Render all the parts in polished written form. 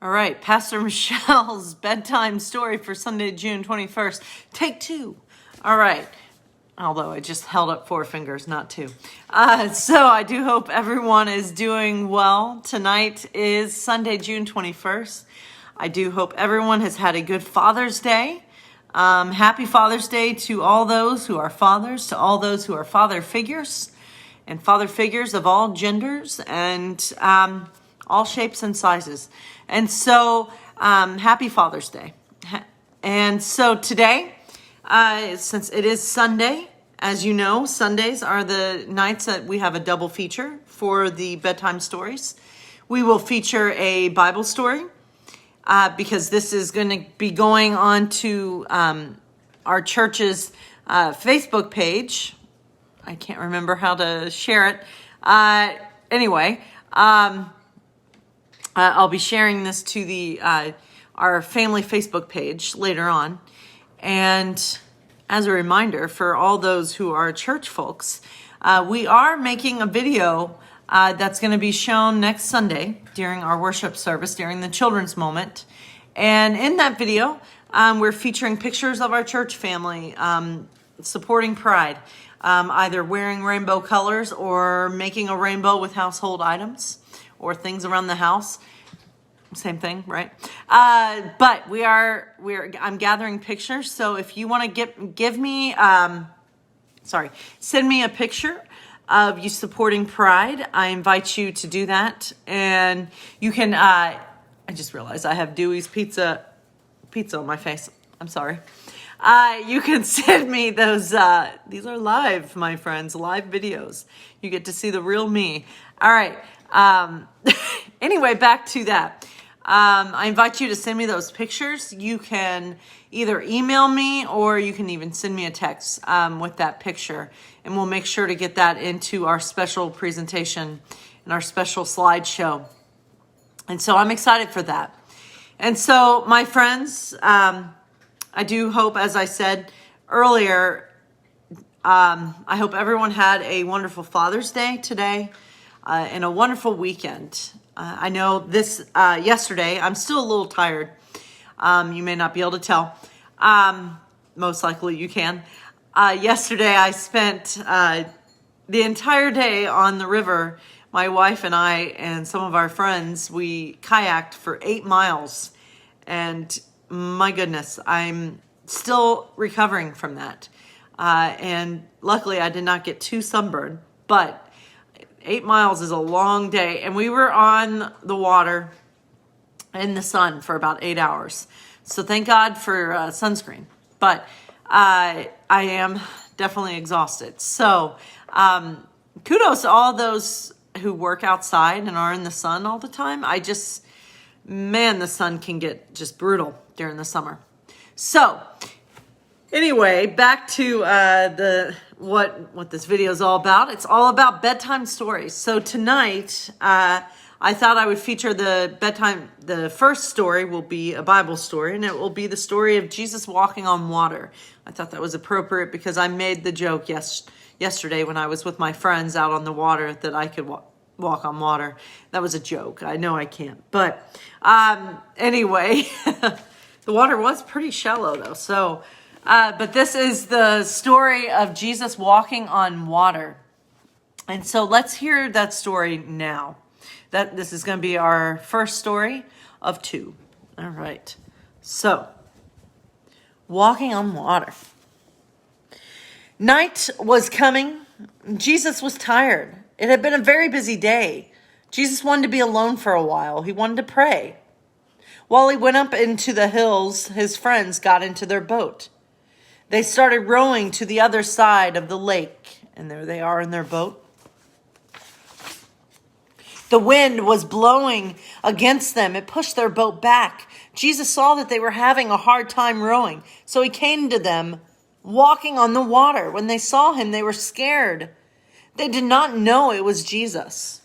All right, Pastor Michelle's bedtime story for Sunday, June 21st. Take two. All right. Although I just held up 4 fingers, not 2. So I do hope everyone is doing well. Tonight is Sunday, June 21st. I do hope everyone has had a good Father's Day. Happy Father's Day to all those who are fathers, to all those who are father figures, and father figures of all genders and all shapes and sizes. And so, happy Father's Day. And so today, since it is Sunday, as you know, Sundays are the nights that we have a double feature for the bedtime stories. We will feature a Bible story because this is going to be going on to our church's Facebook page. I can't remember how to share it. Anyway, I'll be sharing this to our family Facebook page later on. And as a reminder for all those who are church folks, we are making a video that's going to be shown next Sunday during our worship service, during the children's moment. And in that video, we're featuring pictures of our church family supporting Pride, either wearing rainbow colors or making a rainbow with household items or things around the house. Same thing, right? But I'm gathering pictures. So if you want to send me a picture of you supporting Pride, I invite you to do that. And you can, I just realized I have Dewey's pizza on my face. I'm sorry. You can send me those, these are live, my friends, live videos. You get to see the real me. All right. Anyway, back to that. I invite you to send me those pictures. You can either email me or you can even send me a text with that picture. And we'll make sure to get that into our special presentation and our special slideshow. And so I'm excited for that. And so, my friends, I do hope, as I said earlier, I hope everyone had a wonderful Father's Day today and a wonderful weekend. I know this yesterday, I'm still a little tired. You may not be able to tell. Most likely you can. Yesterday I spent the entire day on the river. My wife and I and some of our friends, we kayaked for 8 miles. And my goodness, I'm still recovering from that. And luckily I did not get too sunburned, but 8 miles is a long day, and we were on the water in the sun for about 8 hours. So thank God for sunscreen, but I am definitely exhausted. So kudos to all those who work outside and are in the sun all the time. The sun can get just brutal during the summer. So anyway, back to what this video is all about. It's all about bedtime stories. So tonight, I thought I would feature the first story will be a Bible story, and it will be the story of Jesus walking on water. I thought that was appropriate because I made the joke yesterday when I was with my friends out on the water that I could walk on water. That was a joke. I know I can't. But anyway, the water was pretty shallow though. So but this is the story of Jesus walking on water. And so let's hear that story now. This is going to be our first story of 2. All right. So, walking on water. Night was coming. Jesus was tired. It had been a very busy day. Jesus wanted to be alone for a while. He wanted to pray. While he went up into the hills, his friends got into their boat. They started rowing to the other side of the lake, and there they are in their boat. The wind was blowing against them. It pushed their boat back. Jesus saw that they were having a hard time rowing, so he came to them walking on the water. When they saw him, they were scared. They did not know it was Jesus.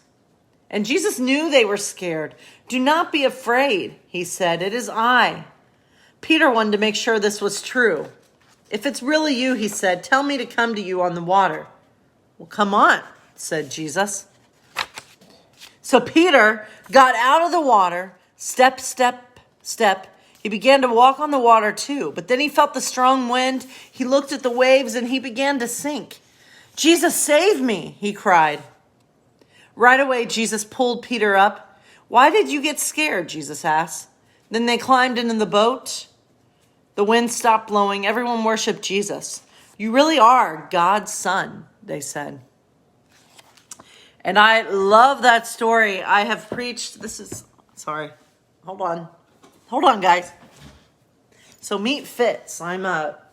And Jesus knew they were scared. "Do not be afraid," he said. "It is I." Peter wanted to make sure this was true. "If it's really you," he said, "tell me to come to you on the water." "Well, come on," said Jesus. So Peter got out of the water, Step, step, step. He began to walk on the water too, but then he felt the strong wind. He looked at the waves and he began to sink. Jesus, save me, he cried. Right away, Jesus pulled Peter up. Why did you get scared? Jesus asked. Then they climbed into the boat. The wind stopped blowing. Everyone worshiped Jesus. You really are God's son, they said. And I love that story. I have preached, hold on, guys. So meet Fitz. I'm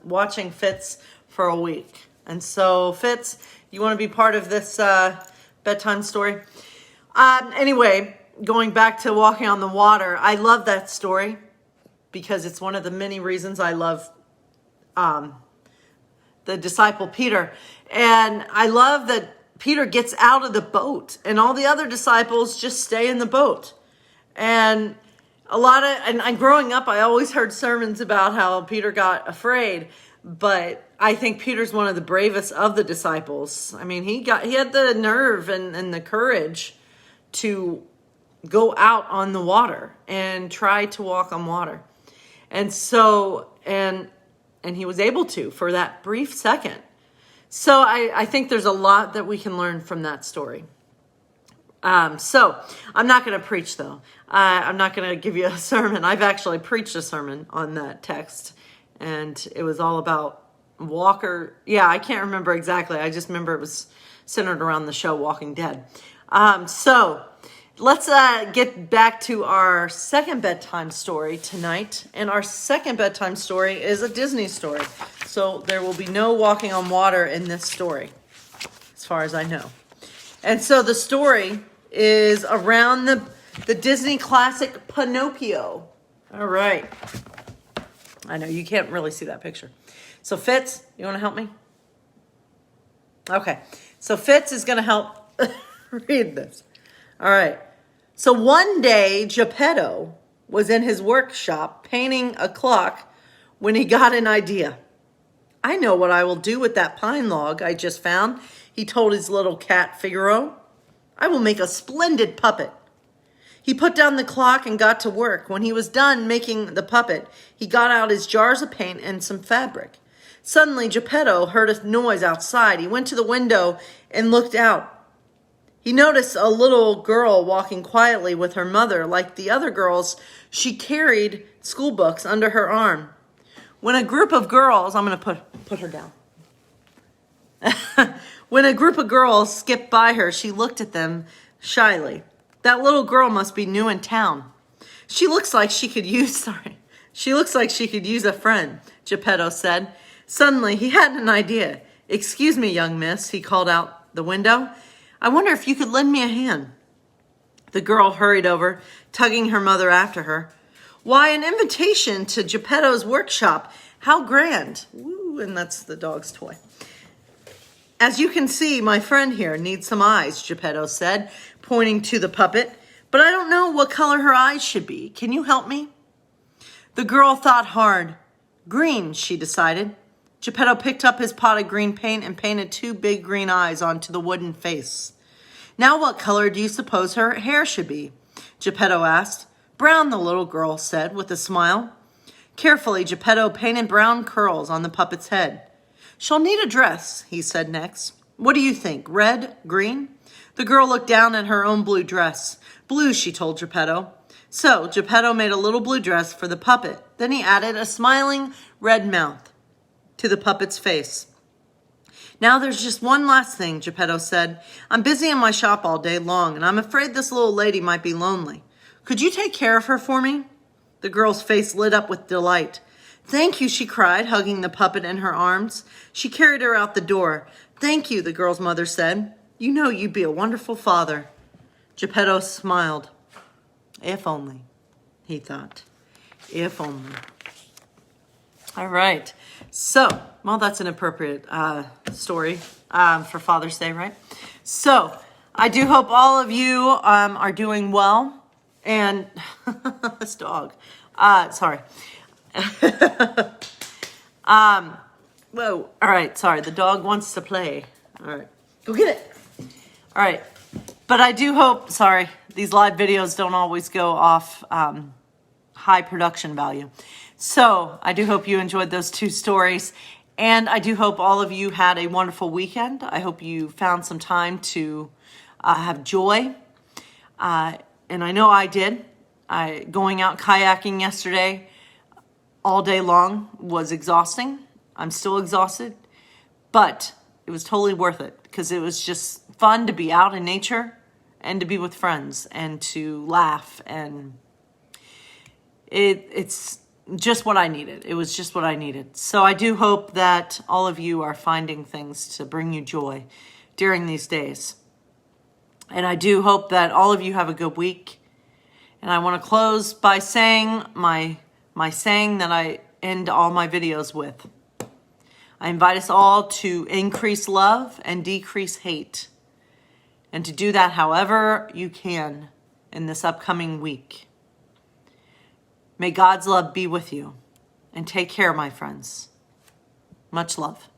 watching Fitz for a week. And so Fitz, you want to be part of this bedtime story? Anyway, going back to walking on the water, I love that story because it's one of the many reasons I love the disciple Peter. And I love that Peter gets out of the boat and all the other disciples just stay in the boat. And growing up, I always heard sermons about how Peter got afraid, but I think Peter's one of the bravest of the disciples. I mean, he had the nerve and the courage to go out on the water and try to walk on water. And so, and he was able to for that brief second. So I think there's a lot that we can learn from that story. So I'm not going to preach though. I'm not going to give you a sermon. I've actually preached a sermon on that text and it was all about Walker. Yeah, I can't remember exactly. I just remember it was centered around the show Walking Dead. So let's get back to our second bedtime story tonight. And our second bedtime story is a Disney story. So there will be no walking on water in this story, as far as I know. And so the story is around the Disney classic Pinocchio. All right. I know you can't really see that picture. So Fitz, you want to help me? Okay. So Fitz is going to help read this. All right. So one day, Geppetto was in his workshop painting a clock when he got an idea. I know what I will do with that pine log I just found, he told his little cat Figaro. I will make a splendid puppet. He put down the clock and got to work. When he was done making the puppet, he got out his jars of paint and some fabric. Suddenly, Geppetto heard a noise outside. He went to the window and looked out. He noticed a little girl walking quietly with her mother. Like the other girls, she carried school books under her arm. When a group of girls, I'm going to put her down. When a group of girls skipped by her, she looked at them shyly. That little girl must be new in town. She looks like she could use a friend, Geppetto said. Suddenly, he had an idea. Excuse me, young miss, he called out the window. I wonder if you could lend me a hand. The girl hurried over, tugging her mother after her. Why, an invitation to Geppetto's workshop. How grand. Woo, and that's the dog's toy. As you can see, my friend here needs some eyes, Geppetto said, pointing to the puppet. But I don't know what color her eyes should be. Can you help me? The girl thought hard. Green, she decided. Geppetto picked up his pot of green paint and painted 2 big green eyes onto the wooden face. Now what color do you suppose her hair should be? Geppetto asked. Brown, the little girl said with a smile. Carefully, Geppetto painted brown curls on the puppet's head. She'll need a dress, he said next. What do you think, red, green? The girl looked down at her own blue dress. Blue, she told Geppetto. So Geppetto made a little blue dress for the puppet. Then he added a smiling red mouth to the puppet's face. Now there's just one last thing, Geppetto said. I'm busy in my shop all day long, and I'm afraid this little lady might be lonely. Could you take care of her for me? The girl's face lit up with delight. Thank you, she cried, hugging the puppet in her arms. She carried her out the door. Thank you, the girl's mother said. You know you'd be a wonderful father. Geppetto smiled. If only, he thought. If only. All right. So, well, that's an appropriate story for Father's Day, right? So, I do hope all of you are doing well. And this dog. Sorry. Whoa. All right. Sorry. The dog wants to play. All right. Go get it. All right. But I do hope, sorry, these live videos don't always go off high production value. So I do hope you enjoyed those two stories. And I do hope all of you had a wonderful weekend. I hope you found some time to have joy. And I know I did. Going out kayaking yesterday all day long was exhausting. I'm still exhausted, but it was totally worth it because it was just fun to be out in nature and to be with friends and to laugh. And it's just what I needed. It was just what I needed. So I do hope that all of you are finding things to bring you joy during these days. And I do hope that all of you have a good week. And I want to close by saying my saying that I end all my videos with. I invite us all to increase love and decrease hate. And to do that however you can in this upcoming week. May God's love be with you. And take care, my friends. Much love.